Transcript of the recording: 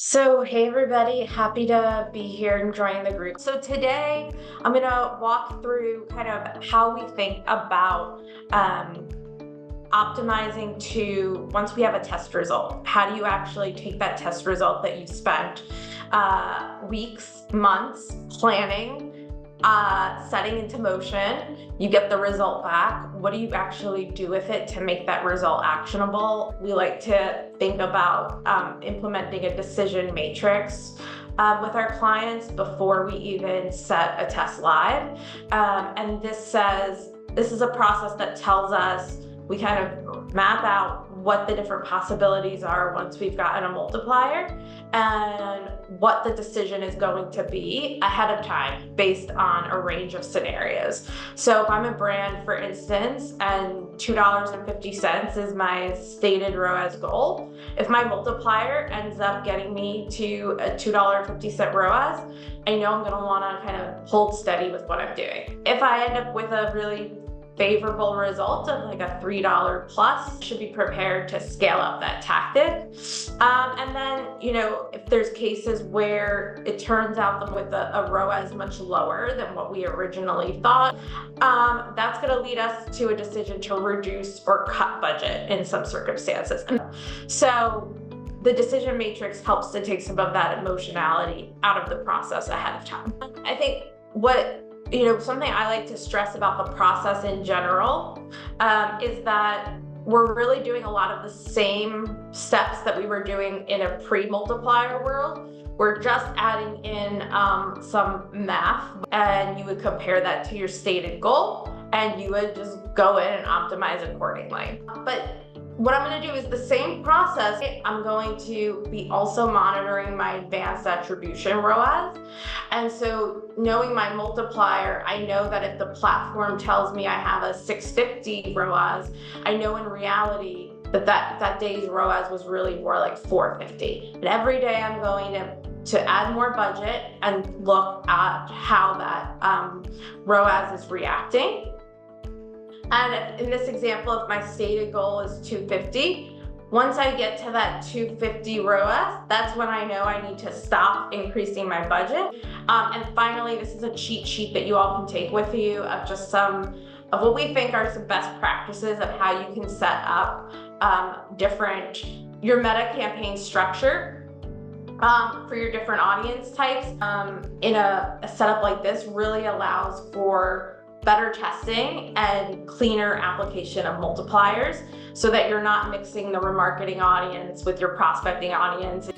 So, hey everybody, happy to be here and join the group. So today I'm gonna walk through kind of how we think about optimizing to once we have a test result. How do you actually take that test result that you've spent weeks, months planning, setting into motion? You get the result back. What do you actually do with it to make that result actionable? We like to think about implementing a decision matrix with our clients before we even set a test live. And this is a process that tells us we kind of map out what the different possibilities are once we've gotten a multiplier and what the decision is going to be ahead of time based on a range of scenarios. So if I'm a brand, for instance, and $2.50 is my stated ROAS goal, if my multiplier ends up getting me to a $2.50 ROAS, I know I'm gonna wanna kind of hold steady with what I'm doing. If I end up with a really favorable result of like a $3 plus, should be prepared to scale up that tactic. And then, if there's cases where it turns out that with a ROAS much lower than what we originally thought, that's going to lead us to a decision to reduce or cut budget in some circumstances. So the decision matrix helps to take some of that emotionality out of the process ahead of time. I think something I like to stress about the process in general is that we're really doing a lot of the same steps that we were doing in a pre-multiplier world. We're just adding in some math, and you would compare that to your stated goal, and you would just go in and optimize accordingly. But what I'm going to do is the same process. I'm going to be also monitoring my advanced attribution ROAS. And so knowing my multiplier, I know that if the platform tells me I have a 650 ROAS, I know in reality that day's ROAS was really more like 450. And every day I'm going to add more budget and look at how that ROAS is reacting. And in this example, if my stated goal is 250, once I get to that 250 ROAS, that's when I know I need to stop increasing my budget. And finally, this is a cheat sheet that you all can take with you of just some of what we think are some best practices of how you can set up your meta campaign structure for your different audience types. In a setup like this really allows for better testing and cleaner application of multipliers so that you're not mixing the remarketing audience with your prospecting audience.